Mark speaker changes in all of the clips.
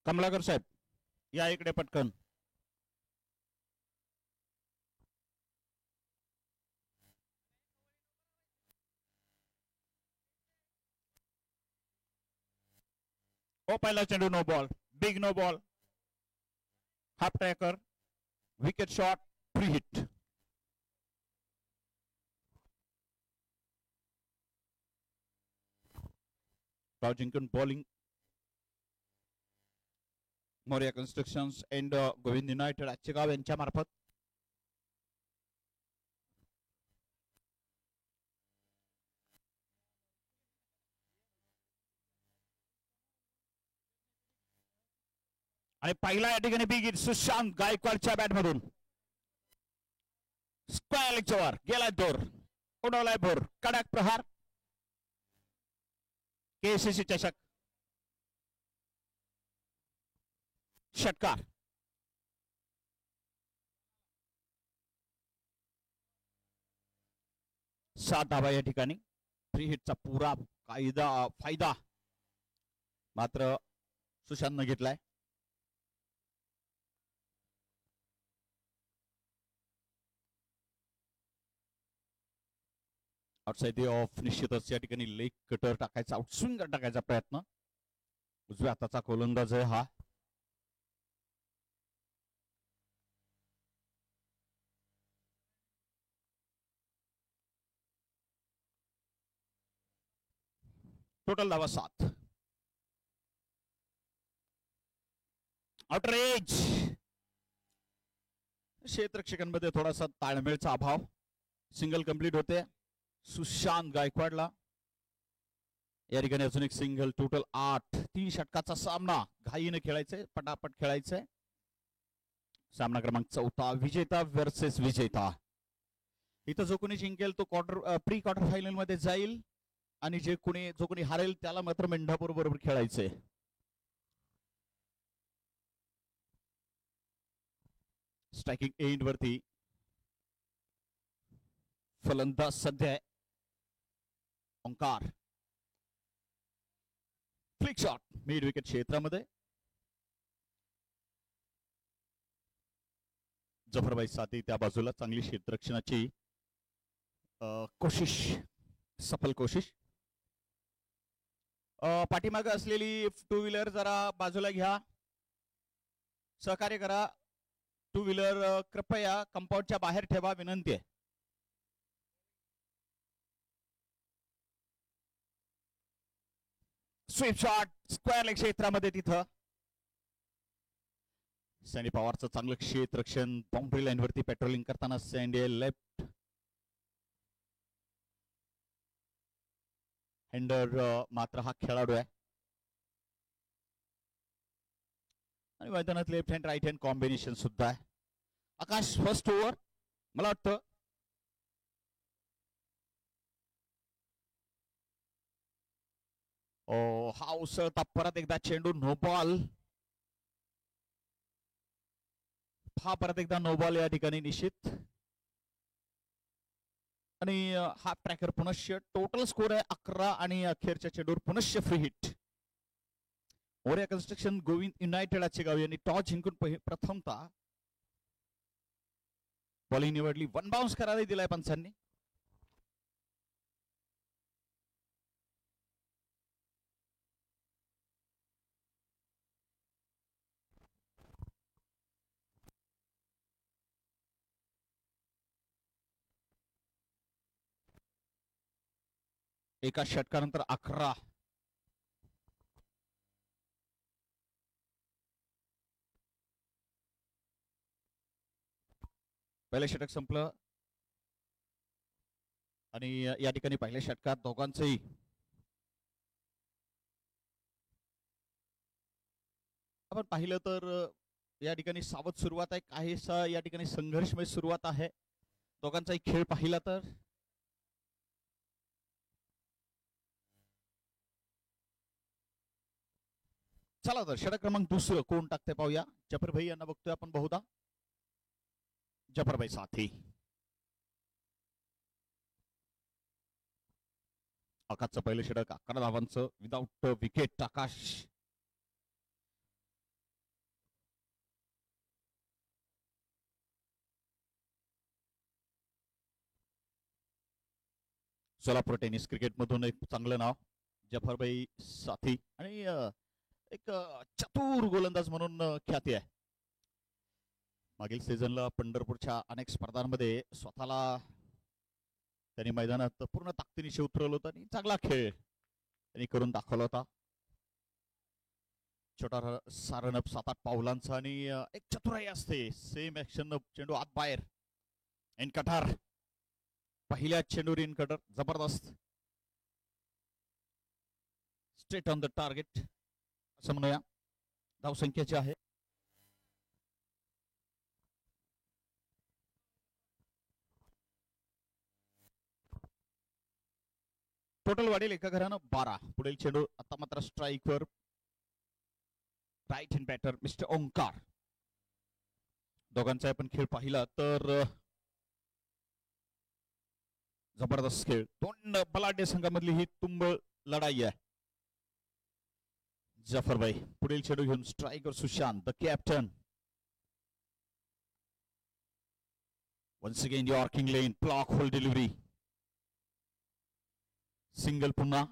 Speaker 1: कमलाकर साहेब या इकडे पटकन. ओ पहिला चेंडू no ball, big no ball, half tracker, wicket shot, free hit. Toss जिंकून bowling Moriya constructions and Govind united Achegaon यांच्या मार्फत. आणि पहिला या ठिकाणी बिग हिट सुशांत गायकवाडच्या बॅटमधून. स्क्वेअर लेगच्या वर गेलाय दोर, उडवलाय भोर, कडक प्रहार. केसीसी चषक षटकार. सात धावा या ठिकाणी. फ्री हिटचा पुरा फायदा मात्र सुशांतनं घेतलाय. आउटसाइड द ऑफ निश्चितच या ठिकाणी लेग कटर टाकायचा, आउटस्विंगर टाकायचा प्रयत्न. उजव्या हाताचा गोलंदाज आहे हा. टोटल धावा 7. Outer age. क्षेत्ररक्षकांमध्ये थोडासा ताळमेळचा अभाव. सिंगल कंप्लीट होते सुशांत गायकवाडला. या ठिकाणी अजून एक सिंगल. टोटल 8. 3 षटकाचा सामना घाईने खेळायचंय, पटापट खेळायचंय. सामना क्रमांक 4, विजेता वर्सेस विजेता. इथं जो कोणी जिंकेल तो प्री क्वार्टर फायनल मध्ये जाईल आणि जो कोणी हारेल त्याला मात्र मेंढापूर बरोबर खेळायचंय. स्ट्रायकिंग एंड वरती फलंदाज सध्या Omkar. Flick shot mid wicket क्षेत्रामध्ये. जफरभाई साथी त्या बाजूला. चांगली क्षेत्ररक्षणाची कोशिश, सफल कोशिश. पाठीमागे असलेली 2 व्हीलर जरा बाजूला घ्या, सहकार्य करा. 2 व्हीलर कृपया कंपाऊंडच्या बाहेर ठेवा, विनंती आहे. स्वीप शॉट स्क्वेअर लेग क्षेत्रामध्ये. तिथं सॅनी पवारचं चांगलं क्षेत्ररक्षण. बाउंड्री लाईन वरती पेट्रोलिंग करताना सॅन्डी लेफ्ट हँडर मात्र हा खेळाडू आहे. आणि मैदानात left hand right hand combination सुद्धा आहे. आकाश फर्स्ट ओव्हर मला वाटतं हा उसळता परत एकदा चेंडू. No ball. हा परत एकदा नो बॉल या ठिकाणी निश्चित. आणि हा ट्रॅकर पुनश्च. टोटल स्कोर आहे 11 आणि अखेरच्या चेंडूवर पुनश्च free hit. Moriya construction Govind united Achegaon यांनी टॉस जिंकून प्रथमतः बॉलिंग निवडली. 1 बाउन्स करायला दिलाय पंचांनी. एका षटकानंतर 11. पहिलं षटक संपलं आणि या ठिकाणी पहिल्या षटकात दोघांचंही आपण पाहिलं तर या ठिकाणी सावध सुरुवात आहे. काहीसा या ठिकाणी संघर्षमय सुरुवात आहे. दोघांचाही खेळ पाहिला तर चला तर षटक क्रमांक 2 कोण टाकते पाहूया. जफरभाई यांना बघतोय आपण बहुधा. जफरभाई साथी. आकाशचं पहिलं षटक 11 धावांचं विदाउट विकेट. आकाश सोलापूर टेनिस क्रिकेट मधून एक चांगलं नाव जफरभाई साथी आणि एक चतुर गोलंदाज म्हणून ख्याती आहे. मागील सीझनला पंढरपूरच्या अनेक स्पर्धांमध्ये स्वतःला त्यांनी मैदानात पूर्ण ताकदीनिशी उतरवलं होतं आणि चांगला खेळ त्यांनी करून दाखवला होता. छोटा सारणप 7-8 पावलांचा आणि एक चतुराई असते. सेम ऍक्शन चेंडू आत बाहेर इन कटार पहिल्या चेंडूवर इन कटर जबरदस्त स्ट्रेट ऑन द टार्गेट असं म्हणूया. धावसंख्येची आहे टोटल वाढेल एका घरानं 12. पुढील चेंडू आता मात्र स्ट्राईकवर right hand batter mister Omkar. दोघांचा आपण खेळ पाहिला तर जबरदस्त खेळ. दोन बलाढ्य संघामधली ही तुंबळ लढाई आहे. जफरभाई पुढील चेंडू घेऊन स्ट्राईकवर Sushant the captain. Once again yorker length block hole delivery single पुन्हा.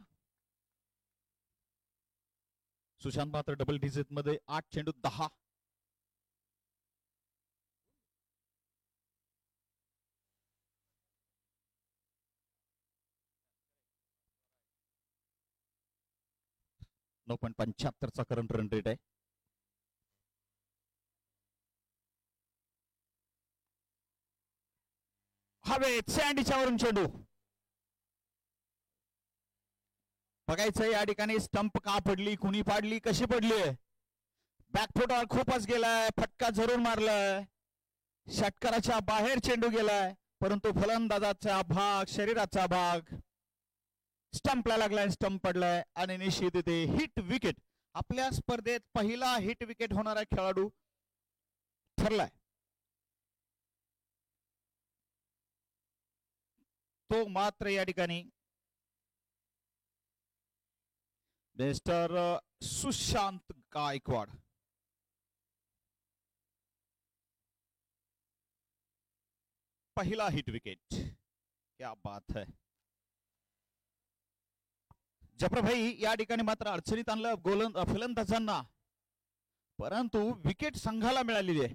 Speaker 1: सुशांत मात्र डबल डिजिट मध्ये 8 चेंडू 10. .75 करंट रन रेट आहे. हवेत सँडीच्या वरून चेंडू बघायचं या ठिकाणी. स्टंप का पडली, कुणी पाडली, कशी पडली. बॅकफुटवर खूपच गेलाय, फटका जरूर मारलाय, षटकाराच्या बाहेर चेंडू गेलाय, परंतु फलंदाजाचा भाग शरीराचा भाग स्टंपला लागलाय, स्टंप पडलाय आणि निश्चित इथे हिट विकेट. आपल्या स्पर्धेत पहिला हिट विकेट होणारा खेळाडू ठरलाय. तो मात्र या ठिकाणी मिस्टर सुशांत गायकवाड. पहिला हिट विकेट. क्या बात है. जफरभाई या ठिकाणी मात्र अडचणीत आणलं फलंदाजांना, परंतु विकेट संघाला मिळालेली आहे.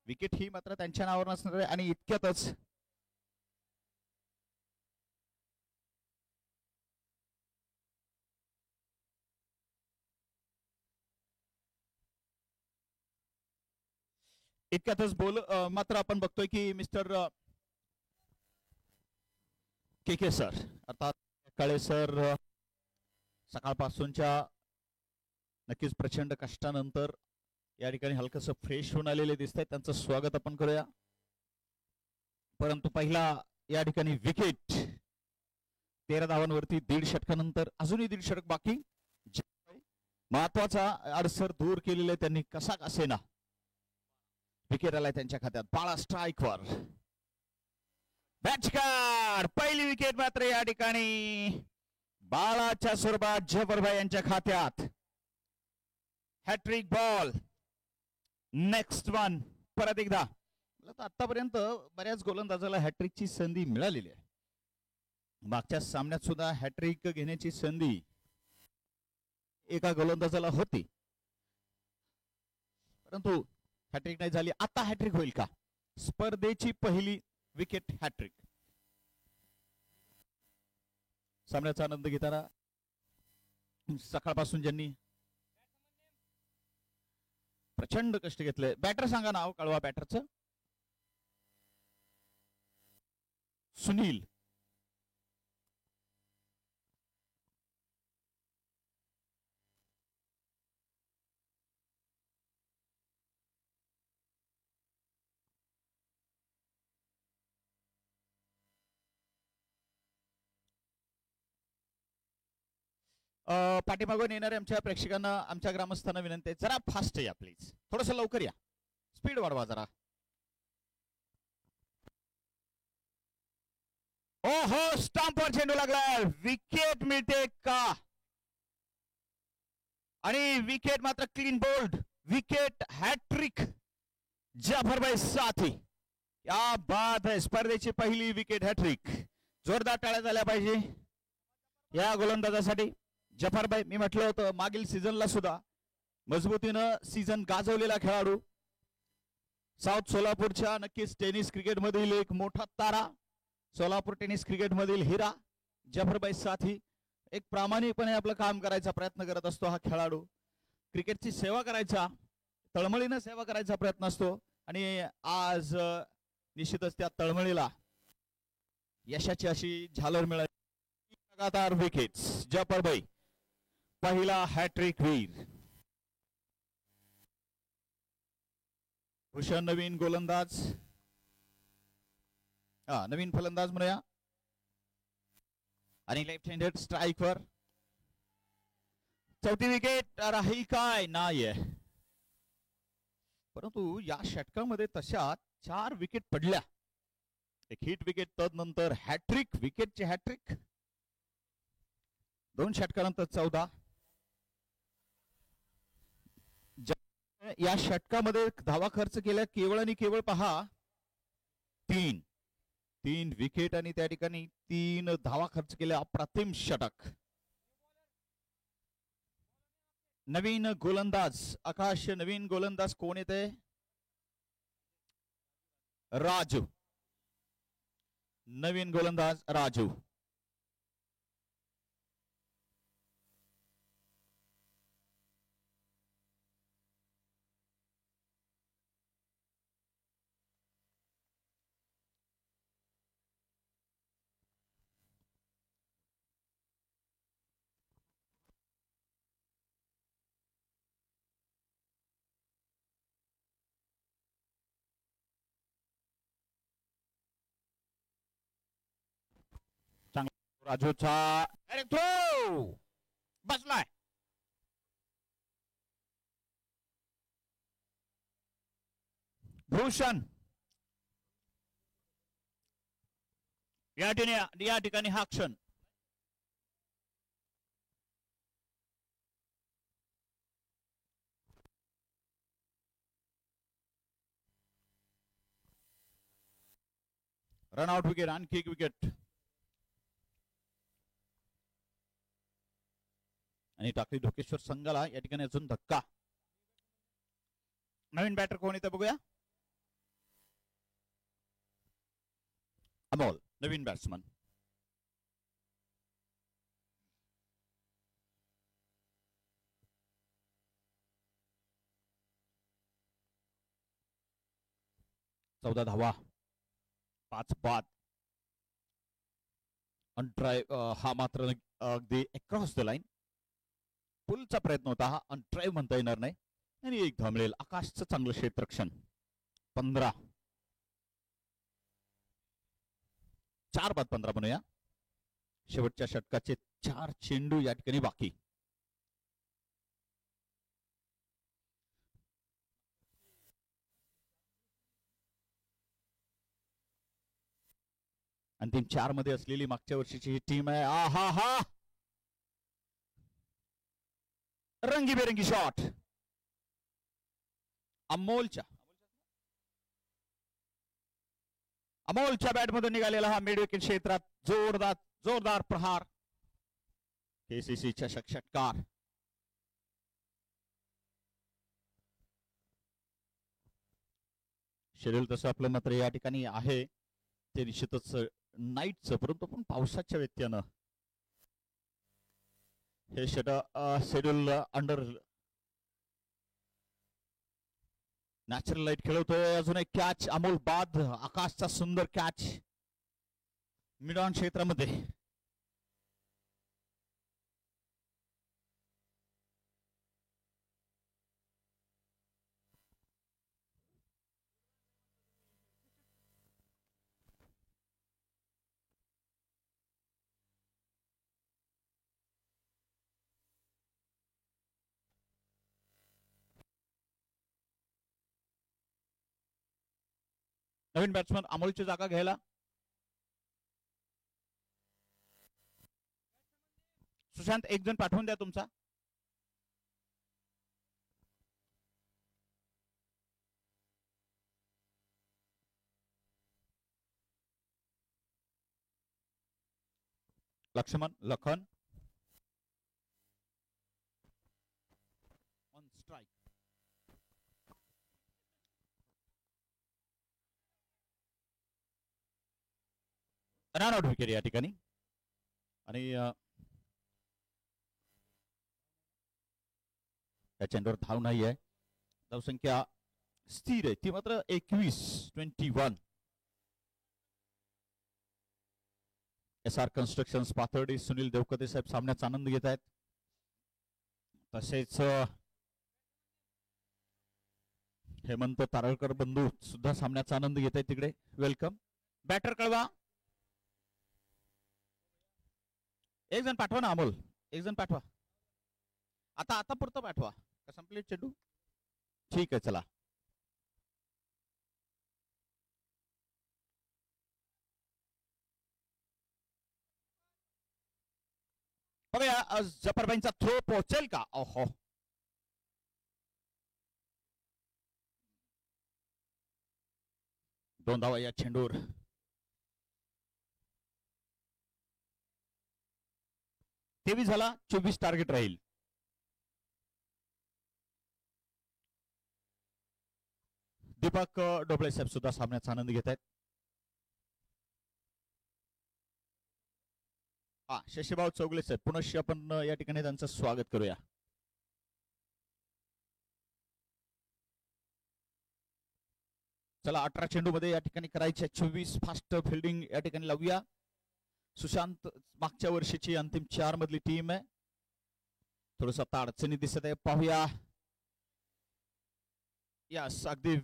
Speaker 1: विकेट ही मात्र त्यांच्या नावावर नसणार आहे आणि इतक्यातच मात्र आपण बघतोय की मिस्टर के सर अर्थात काळे सर सकाळपासूनच्या नक्कीच प्रचंड कष्टानंतर या ठिकाणी हलकसं फ्रेश होऊन आलेले दिसत आहेत. त्यांचं स्वागत आपण करूया. परंतु पहिला या ठिकाणी विकेट 13 धावांवरती 1.5 षटकानंतर अजूनही 1.5 षटक बाकी. महत्वाचा अडसर दूर केलेले त्यांनी कसा असेना. विकेट आलाय त्यांच्या खात्यात. बाळा स्ट्राईकवर बॅचकार. पहिली विकेट मात्र या ठिकाणी बाळाच्या स्वरूपात जफरभाई यांच्या खात्यात. Hat trick ball. Next one. परत एकदा आतापर्यंत बऱ्याच गोलंदाजाला हॅट्रिकची संधी मिळालेली आहे. मागच्या सामन्यात सुद्धा हॅट्रिक घेण्याची संधी एका गोलंदाजाला होती, परंतु हॅट्रिक नाही झाली. आता हॅट्रिक होईल का? स्पर्धेची पहिली विकेट हॅट्रिक. सामन्याचा आनंद घेताना सकाळपासून ज्यांनी प्रचंड कष्ट घेतले. बॅटर सांगा नाव, कळवा बॅटरचं. सुनील. पाठीमागून येणाऱ्या आमच्या प्रेक्षकांना, आमच्या ग्रामस्थांना विनंती आहे, जरा फास्ट या प्लीज. थोडस लवकर या, स्पीड वाढवा जरा. ओहो, स्टंपवर चेंडू लागला. विकेट मिळते का? आणि विकेट मात्र क्लीन बोल्ड. विकेट हॅट्रिक जाफरभाई साथी. या बात है. स्पर्धेची पहिली विकेट हॅट्रिक जोरदार टाळ्या झाल्या पाहिजे या गोलंदाजासाठी. जफरभाई, मी म्हटलं होतं मागील सीझनला सुद्धा मजबूतीनं सीझन गाजवलेला खेळाडू, साऊथ सोलापूरच्या नक्कीच टेनिस क्रिकेट मधील एक मोठा तारा, सोलापूर टेनिस क्रिकेट मधील हिरा जफरभाई साथी. एक प्रामाणिकपणे आपलं काम करायचा प्रयत्न करत असतो हा खेळाडू. क्रिकेटची सेवा करायचा, तळमळीनं सेवा करायचा प्रयत्न असतो आणि आज निश्चितच त्या तळमळीला यशाची अशी झालर मिळाली. लगातार विकेट्स, जफरभाई पहिला हॅट्रिक वीर. भूषण नवीन गोलंदाज, नवीन फलंदाज म्हणूया, आणि लेफ्ट हँडेड स्ट्राईकवर. चौथी विकेट राही काय नाहीये, परंतु या षटकामध्ये तशा 4 विकेट पडल्या. एक हिट विकेट, तदनंतर हॅट्रिक, विकेटची हॅट्रिक, 2 षटकानंतर 14. या षटकामध्ये धावा खर्च केल्या केवळ आणि केवळ पहा 3 विकेट आणि त्या ठिकाणी 3 धावा खर्च केल्या. अप्रतिम षटक. नवीन गोलंदाज आकाश, नवीन गोलंदाज कोण येते? राजू, नवीन गोलंदाज राजू. राजूचा थ्रो बसलाय. भूषण या ठिकाणी हा क्षण. रनआउट विकेट, आणखी एक विकेट, आणि टाकली ढोकेश्वर संघाला या ठिकाणी अजून धक्का. नवीन बॅटर कोण येतं बघूया. अमोल, नवीन बॅट्समन. चौदा धावा, 5 बाद. अनड्राईव्ह हा मात्र अगदी अक्रॉस द लाईन. पुलचा प्रयत्न होता हा, अनड्राईव्ह म्हणता येणार नाही. आणि एक धामळेल. आकाशचं चांगलं क्षेत्ररक्षण. 15, 4 बाद 15 म्हणूया. शेवटच्या षटकाचे 4 चेंडू या ठिकाणी बाकी. अंतिम 4 मध्ये असलेली मागच्या वर्षीची ही टीम आहे. आहा हा, रंगीबेरंगी शॉट अमोलच्या बॅटमधून निघालेला हा मिड विकेट क्षेत्रात जोरदार प्रहार. केसीसीच्या षटकार. शेड्यूल तसं आपलं मात्र या ठिकाणी आहे ते निश्चितच नाईटचं, परंतु पण पावसाच्या व्यत्ययानं हे शेड्यूल अंडर नॅचरल लाईट खेळवतोय. अजून एक कॅच, अमोल बाद. आकाशचा सुंदर कॅच मिड ऑन क्षेत्रामध्ये. नवीन बॅट्समन अमोलची जागा घ्यायला सुशांत, एक जण पाठवून द्या तुमचा. Laxman Lakhan on strike. Run out wicket या ठिकाणी. आणि या चेंडूवर धाव नाही आहे. धावसंख्या स्थिर आहे ती मात्र 21-21. SR कन्स्ट्रक्शन्स पाथर्डी सुनील देवकते साहेब सामन्याचा आनंद घेत आहेत. तसेच हेमंत तारळकर बंधू सुद्धा सामन्याचा आनंद घेत आहेत तिकडे. वेलकम. बॅटर कळवा. एक जण पाठवा ना अमोल. एक जण पाठवा. आता पुरतं पाठवा का संपले चेंडू. ठीक आहे चला. बघूया जफरबाईंचा थ्रो पोहोचेल का. ओहो. दोन धावा या चेंडूर. तेवीस झाला. 24 टार्गेट राहील. दीपक डोबळे साहेब सुद्धा सामन्याचा आनंद घेत आहेत. शशीभाऊ चौगले साहेब पुनश्च आपण या ठिकाणी त्यांचं स्वागत करूया. चला 18 चेंडू मध्ये या ठिकाणी करायचे 24. फास्ट फिल्डिंग या ठिकाणी लावूया. सुशांत मागच्या वर्षीची अंतिम 4 मधली टीम आहे. थोडस आता अडचणी दिसत आहे. पाहूया. यस अगदी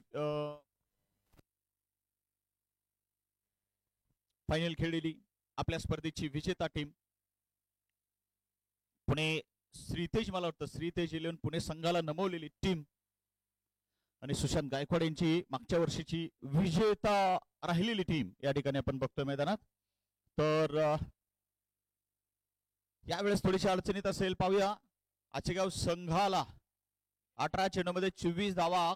Speaker 1: फायनल खेळलेली आपल्या स्पर्धेची विजेता टीम पुणे श्रीतेज. मला वाटतं श्रीतेज 11 पुणे संघाला नमवलेली टीम आणि सुशांत गायकवाड यांची मागच्या वर्षीची विजेता राहिलेली टीम या ठिकाणी आपण बघतोय मैदानात. तर यावेळेस थोडीशी अडचणीत असेल. पाहूया. आचेगाव संघाला 18 चेंडूमध्ये 24 धावा.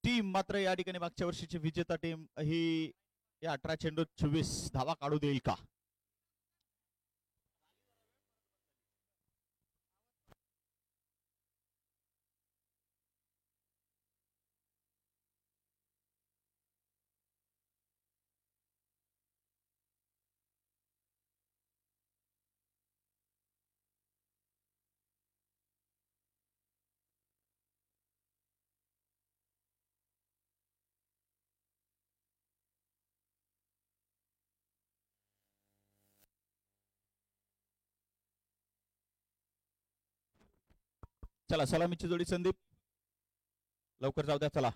Speaker 1: टीम मात्र या ठिकाणी मागच्या वर्षीची विजेता टीम ही या 18 चेंडूत 24 धावा काढू देईल का. चला सलामीची जोडी संदीप लवकर जाऊ द्या. चला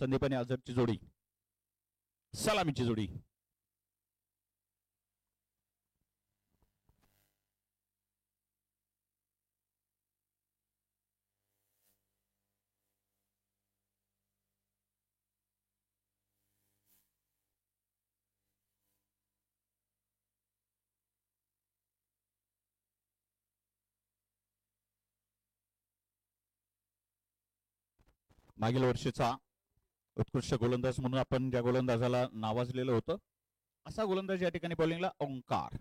Speaker 1: संदीप आणि अझरची जोडी सलामीची जोडी. मागील वर्षीचा उत्कृष्ट गोलंदाज म्हणून आपण ज्या गोलंदाजाला नावाजलेलं होतं असा गोलंदाज या ठिकाणी बॉलिंगला ओंकार.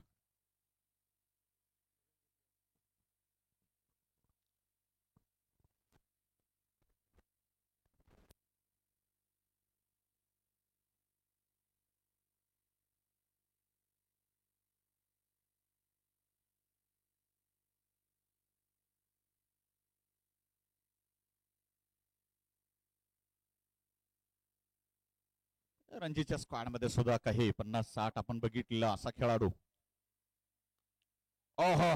Speaker 1: रणजीच्या स्क्वॉड मध्ये सुद्धा काही 50-60 आपण बघितलेला असा खेळाडू. ओहो,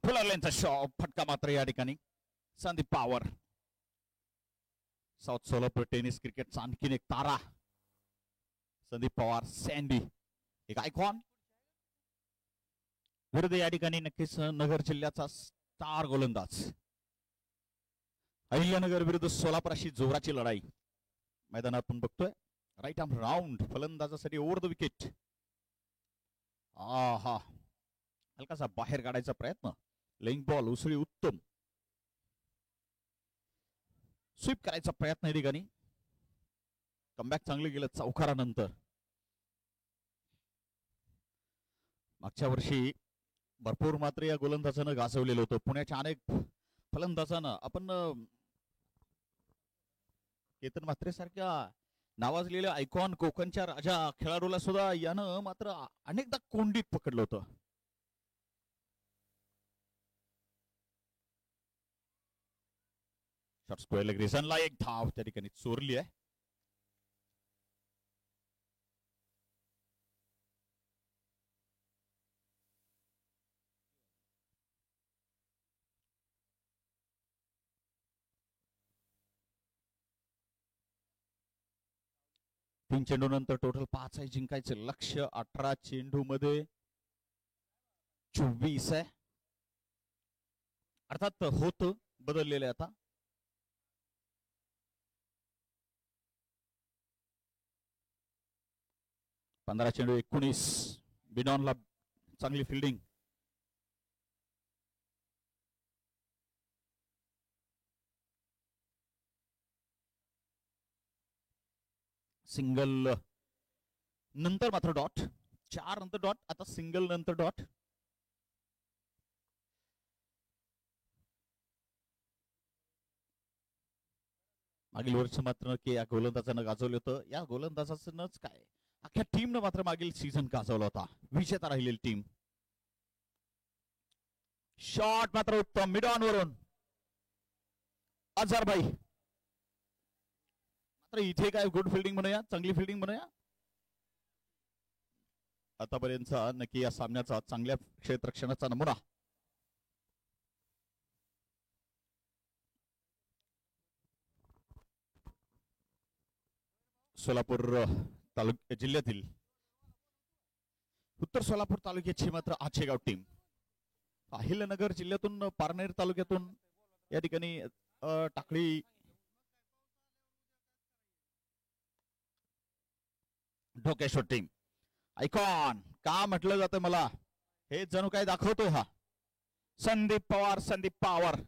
Speaker 1: फुलरलेनचा शॉट, फटका मात्र या ठिकाणी संदीप पवार. साऊथ सोलापूर टेनिस क्रिकेटचा आणखीन एक तारा संदीप पवार, सँडी एक आयकॉन. विरुद्ध या ठिकाणी नक्कीच नगर जिल्ह्याचा स्टार गोलंदाज. अहिल्यानगर विरुद्ध सोलापूर अशी जोराची लढाई मैदानात आपण बघतोय. राईट आर्म राऊंड फलंदाजासाठी ओव्हर द विकेट. हा हलकासा बाहेर काढायचा प्रयत्न. लेंग बॉल, उसळी उत्तम. स्वीप करायचा प्रयत्न या ठिकाणी. कमबॅक चांगले गेलं चौकारानंतर. मागच्या वर्षी भरपूर मात्र या गोलंदाजानं गाजवलेलं होतं. पुण्याच्या अनेक फलंदाजानं आपण केतन म्हात्रे सारख्या नावाजलेल्या आयकॉन, कोकणच्या राजा खेळाडूला सुद्धा यानं मात्र अनेकदा कोंडीत पकडलं होतं. शॉट स्क्वेअर लेग रिझनला एक धाव त्या ठिकाणी चोरली आहे. तीन चेंडू नंतर टोटल 5 आहे जिंकायचे लक्ष्य. 18 चेंडू मध्ये 24 आहे. अर्थात होत बदललेले आता. पंधरा चेंडू 19. बिनॉनला चांगली फिल्डिंग. सिंगल नंतर मात्र डॉट. 4 नंतर डॉट, आता सिंगल नंतर डॉट. मागील वर्ष मात्र की या गोलंदाजानं गाजवलं होतं. या गोलंदाजाच काय अख्ख्या टीमनं मात्र मागील सीझन गाजवला होता. विजेता राहिलेली टीम. शॉट मात्र उत्तम मिड ऑन वरून अझरभाई. मात्र इथे काय गुड फिल्डिंग म्हणूया, चांगली फिल्डिंग म्हणूया. आतापर्यंतचा नक्की या सामन्याचा चांगल्या क्षेत्ररक्षणाचा नमुना. सोलापूर जिल्ह्यातील उत्तर सोलापूर तालुक्याची मात्र आचेगाव टीम. अहिल्यानगर जिल्ह्यातून पारनेर तालुक्यातून या ठिकाणी टाकळी ढोकेश्वर टीम. आयकॉन का म्हटलं जातं मला, हे जणू काय दाखवतोय हा संदीप पवार. संदीप पवार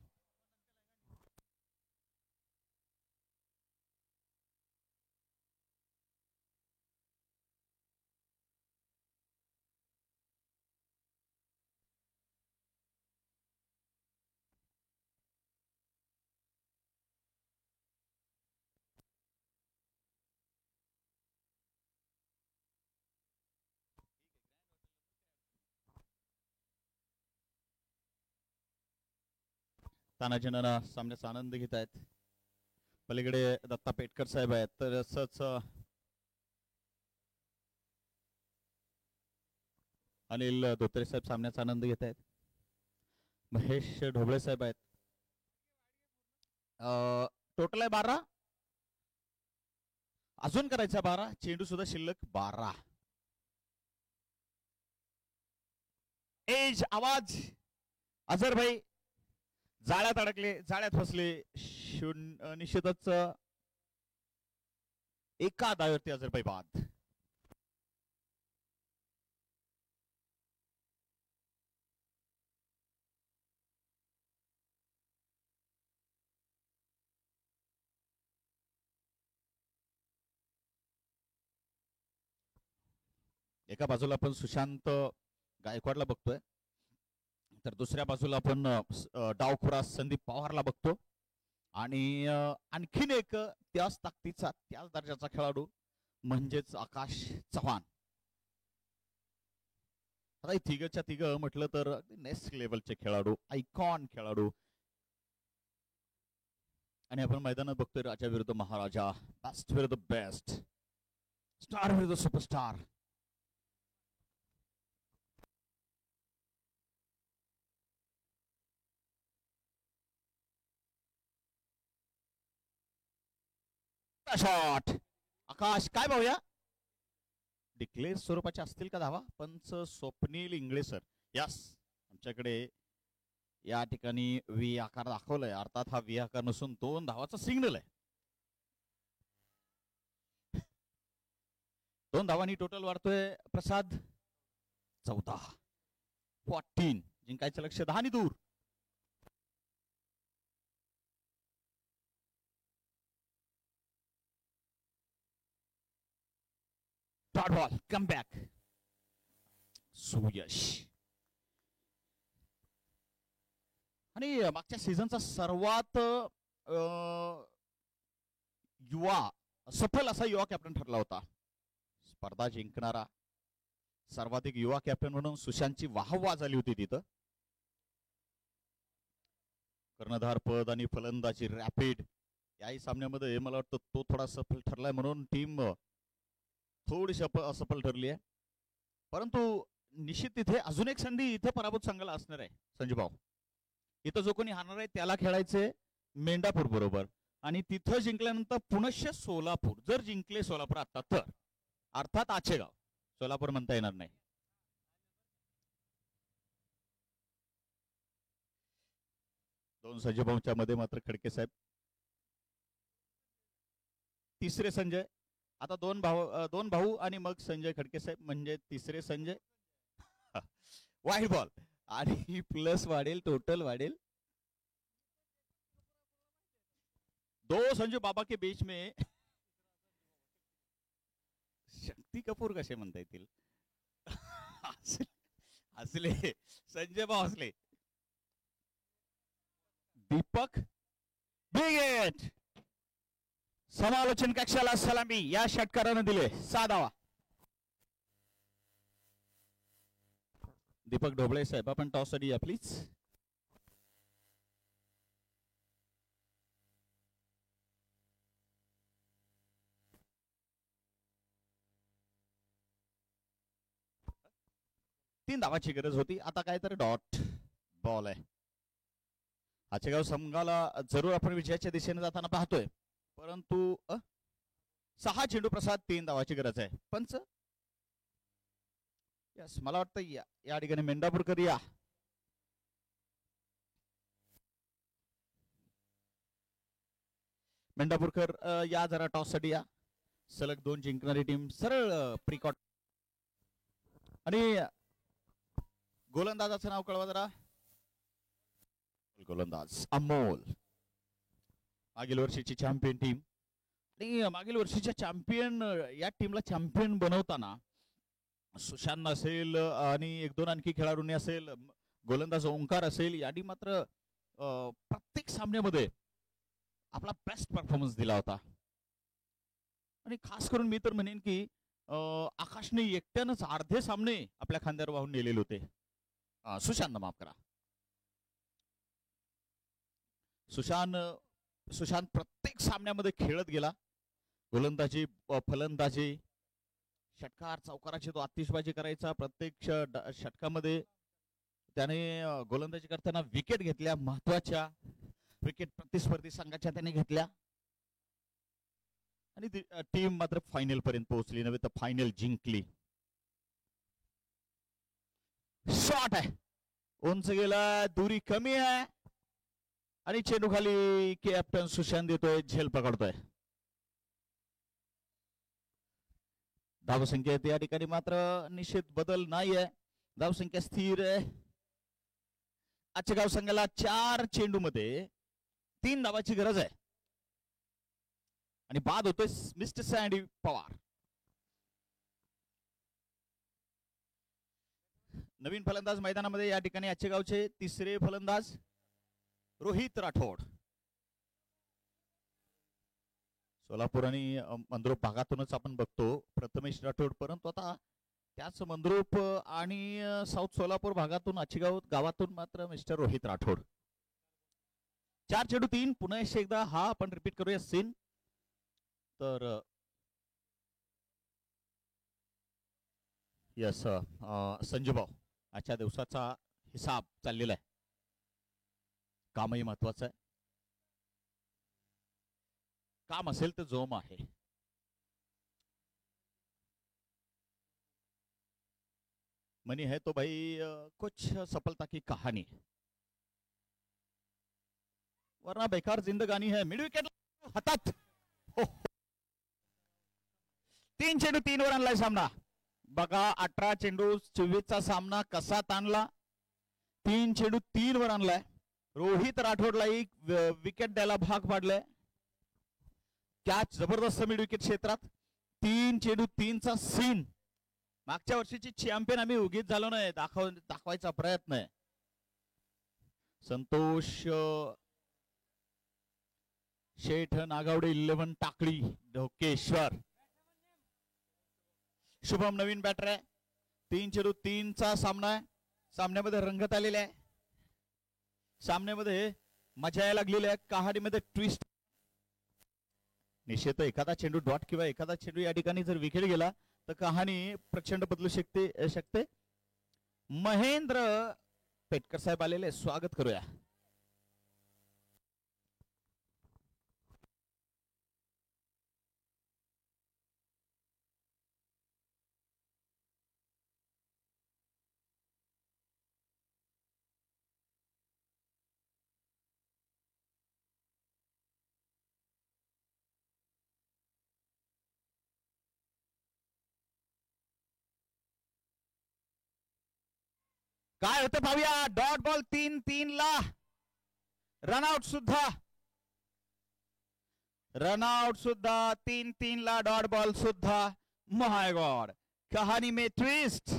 Speaker 1: तानाजींना सामन्याचा आनंद घेत आहेत. पलीकडे दत्ता पेटकर साहेब आहेत. तर असंच अनिल धोत्रे साहेब सामन्याचा आनंद घेत आहेत. महेश ढोबळे साहेब आहेत. टोटल आहे 12. अजून करायचा 12. चेंडू सुद्धा शिल्लक 12. एज आवाज अझरभाई जाळ्यात अडकले, जाळ्यात फसले. निश्चितच एका धावेवरती अझरभाई बाद. एका बाजूला आपण सुशांत गायकवाडला बघतोय, तर दुसऱ्या बाजूला आपण डावखुरा संदीप पवारला बघतो. आणि आणखीन एक त्याच ताकदीचा, त्याच दर्जाचा खेळाडू म्हणजेच आकाश चव्हाण. आता तिघच्या तिघ म्हटलं तर नेक्स्ट लेवलचे खेळाडू, आयकॉन खेळाडू. आणि आपण मैदानात बघतोय राजा विरुद्ध महाराजा, बेस्ट विरुद्ध बेस्ट, स्टार विरुद्ध सुपरस्टार. शॉट आकाश, काय पाहूया. डिक्लेअर स्वरूपाचे असतील का धावा. पंच स्वप्नील इंगळे सर. यस, आमच्याकडे या ठिकाणी व्ही आकार दाखवलाय, अर्थात हा व्ही आकार नसून 2 धावाचा सिग्नल आहे. 2 धावांनी टोटल वाढतोय प्रसाद. 14 जिंकायचं लक्ष 10 नि दूर. Dot ball, come back, Suyash. आणि मागच्या सीझनचा सर्वात सफल असा युवा कॅप्टन ठरला होता. स्पर्धा जिंकणारा सर्वाधिक युवा कॅप्टन म्हणून सुशांतची वाहवा झाली होती तिथं. कर्णधार पद आणि फलंदाजी रॅपिड याही सामन्यामध्ये मला वाटतं तो थोडा सफल ठरलाय, म्हणून टीम थोडीशी असफल ठरली आहे. परंतु निश्चित तिथे अजून एक संधी इथे पराभूत संघाला असणार आहे. संजय भाऊ, इथं जो कोणी हारणार आहे त्याला खेळायचे मेंढापूर बरोबर, आणि तिथं जिंकल्यानंतर पुनश्च सोलापूर. जर जिंकले सोलापूर आता तर, अर्थात आचेगाव, सोलापूर म्हणता येणार नाही. दोन संजय भाऊच्या मध्ये मात्र खडके साहेब. तिसरे संजय. आता दोन भाऊ आणि मग संजय खडके साहेब, म्हणजे तिसरे संजय. वाईड बॉल आणि प्लस वाढेल, टोटल वाढेल. 2 संजू बाबा के बीच में शक्ती कपूर कसे म्हणता येतील. हसले संजय भाऊ, हसले. दीपक बिगेट समालोचन कक्षाला सलामी या षटकारानं दिले. 6 धावा. दीपक ढोबळे साहेब, आपण टॉस साठी या प्लीज. तीन धावाची गरज होती. आता काय तर डॉट बॉल आहे. आचेगाव संघाला जरूर आपण विजयाच्या दिशेने जाताना पाहतोय, परंतु 6 चेंडू प्रसाद 3 धावाची गरज आहे. पंच यस, मला वाटतं या ठिकाणी मेंढापूरकर या. मेंढापूरकर या जरा टॉस साठी या. सलग 2 जिंकणारी टीम सरळ प्रिकॉट. आणि गोलंदाजाचं नाव कळवा जरा. गोलंदाज अमोल, मागील वर्षीची चॅम्पियन टीम. आणि मागील वर्षीच्या चॅम्पियन या टीमला चॅम्पियन बनवताना सुशांत असेल आणि 1-2 आणखी खेळाडूंनी असेल, गोलंदाज ओंकार असेल, यांनी मात्र प्रत्येक सामन्यामध्ये आपला बेस्ट परफॉर्मन्स दिला होता. आणि खास करून मी तर म्हणेन की आकाशने एकट्यानंच अर्धे सामने आपल्या खांद्यावर वाहून नेलेले होते. सुशांत, माफ करा, सुशांत प्रत्येक सामन्यामध्ये खेळत गेला. गोलंदाजी, फलंदाजी, षटकार, चौकाराची तो आतिषबाजी करायचा. प्रत्येक षटकामध्ये त्याने गोलंदाजी करताना विकेट घेतल्या. महत्वाच्या विकेट प्रतिस्पर्धी संघाच्या त्याने घेतल्या. आणि टीम मात्र फायनल पर्यंत पोहोचली, नव्हे तर फायनल जिंकली. शॉट आहे, उंच गेला, दुरी कमी आहे, आणि चेंडू खाली कॅप्टन सुशांत देतोय, झेल पकडतोय. धावसंख्या या ठिकाणी मात्र निश्चित बदल नाहीये. धावसंख्या स्थिर आहे. आचेगाव संघाला 4 चेंडू मध्ये 3 धावाची गरज आहे. आणि बाद होतोय मिस्टर सँडी पवार. नवीन फलंदाज मैदानामध्ये या ठिकाणी आचेगावचे तिसरे फलंदाज रोहित राठोड. सोलापूर आणि मंद्रुप भागातूनच आपण बघतो प्रथमेश राठोड, परंतु आता त्याच मंद्रुप आणि साऊथ सोलापूर भागातून, आचेगाव गावातून मात्र मिस्टर रोहित राठोड. 4-3 पुन्हा एकदा हा आपण रिपीट करूया सीन. तर यस संजू भाऊ, आजच्या दिवसाचा हिसाब चाललेला आहे. कामही महत्वाचं आहे. काम असेल तर जोम आहे. मनी है तो भाई कुछ सफलता की कहानी, वरना बेकार जिंदगानी है. मिड विकेट हातात. 3 चेंडू 3 वर आणलाय सामना. बघा 18 चेंडू 24चा सामना कसा ताणला. 3 चेंडू 3 वर आणलाय. रोहित राठोडला एक विकेट द्यायला भाग पाडलाय. कॅच जबरदस्त मिड विकेट क्षेत्रात. 3 चेंडू 3चा सीन. मागच्या वर्षीची चॅम्पियन आम्ही उगीच झालो नाही, दाखवायचा प्रयत्न आहे. संतोष शेठ नागावडे 11 टाकळी ढोकेश्वर. शुभम नवीन बॅटर आहे. 3 चेंडू 3चा सामना आहे. सामन्यामध्ये रंगत आलेला आहे. सामन्यामध्ये मजा यायला लागलेली आहे. कहाणीमध्ये ट्विस्ट. निश्चित एखादा चेंडू डॉट किंवा एखादा चेंडू या ठिकाणी जर विकेट गेला तर कहाणी प्रचंड बदलू शकते. महेंद्र पेटकर साहेब आलेले, स्वागत करूया. काय होतं पाहूया. डॉट बॉल 3-3 ला. रनआउट सुद्धा. 3-3 ला डॉट बॉल सुद्धा. माय गॉड, कहाणी में ट्विस्ट.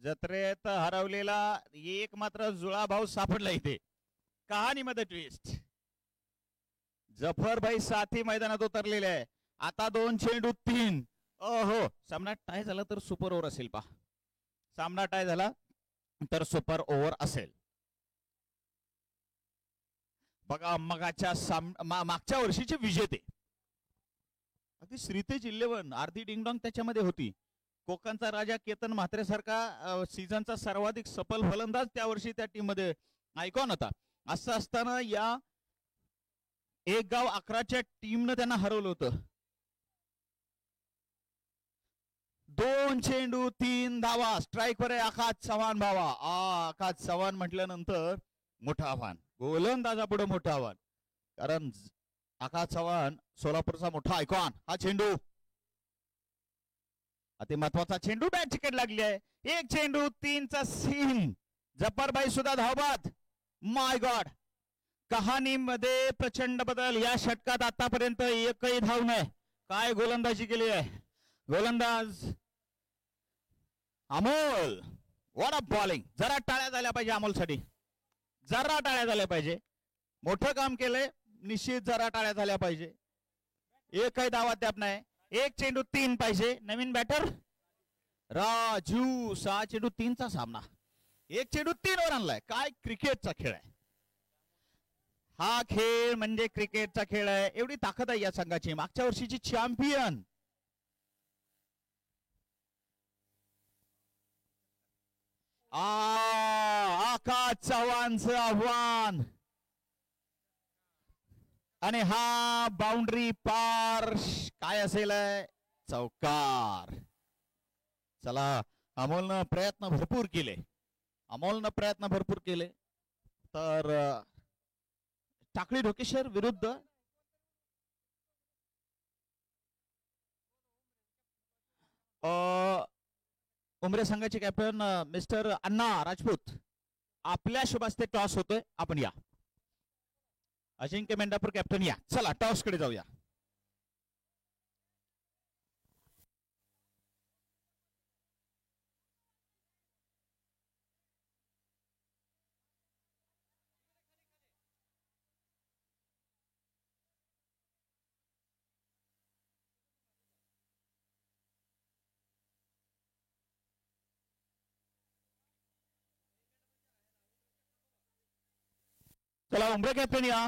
Speaker 1: जत्रेत हरवलेला एक मात्र जुळा भाऊ सापडला इथे. कहाणीमध्ये ट्विस्ट. जफर भाई साथी मैदानात उतरलेले आहे. आता 2 चेंडू 3. ओहो, सामना टाय झाला तर सुपर ओव्हर असेल. पहा, सामना टाय झाला तर सुपर ओव्हर असेल. बघा मागच्या वर्षीचे विजेते अगदी श्रीतेज 11 अर्धी डिंगडॉंग त्याच्यामध्ये होती. कोकणचा राजा केतन म्हात्रे सारखा सीझनचा सर्वाधिक सफल फलंदाज त्या वर्षी त्या टीम मध्ये आयकॉन होता. असं असताना या एक गाव 11च्या टीमनं त्यांना हरवलं होतं. 2 चेंडू 3 धावा. स्ट्राईक वर आहे आकाश चव्हाण भावा. आकाश चव्हाण म्हटल्यानंतर मोठं आव्हान. गोलंदाजापुढे मोठं आव्हान, कारण आकाश चव्हाण सोलापूरचा मोठा आयकॉन. हा चेंडू अति महत्वाचा चेंडू. बॅट चिकट लागली आहे. 1 चेंडू 3चा सीन. जफरभाई सुद्धा धावबाद. माय गॉड, कहाणीमध्ये प्रचंड बदल. या षटकात आतापर्यंत एकही धाव नाही. काय गोलंदाजी केली आहे गोलंदाज अमोल. What a bowling. जरा टाळ्या झाल्या पाहिजे अमोलसाठी. जरा टाळ्या झाल्या पाहिजे. मोठं काम केलंय, निश्चित जरा टाळ्या झाल्या पाहिजे. एकही धाव अद्याप नाही. 1 चेंडू 3 पाहिजे. नवीन बॅटर राजू. 6 चेंडू 3चा सामना. 1 चेंडू 3 वर आणलाय. काय क्रिकेटचा खेळ आहे हा. खेळ म्हणजे क्रिकेटचा खेळ आहे. एवढी ताकद आहे या संघाची. मागच्या वर्षीची चॅम्पियन. आकाश चव्हाणचं आव्हान आणि हा बाउंड्री पार. काय असेल, चौकार. चला, अमोलनं प्रयत्न भरपूर केले. तर टाकळी ढोकेश्वर विरुद्ध उमरे संघाचे कॅप्टन मिस्टर अण्णा राजपूत. आपल्या शुभास्ते टॉस होतोय. आपण या. अजिंक्य मेंढापूर कॅप्टन या. चला टॉस कडे जाऊया. चला उमरे कॅप्टन या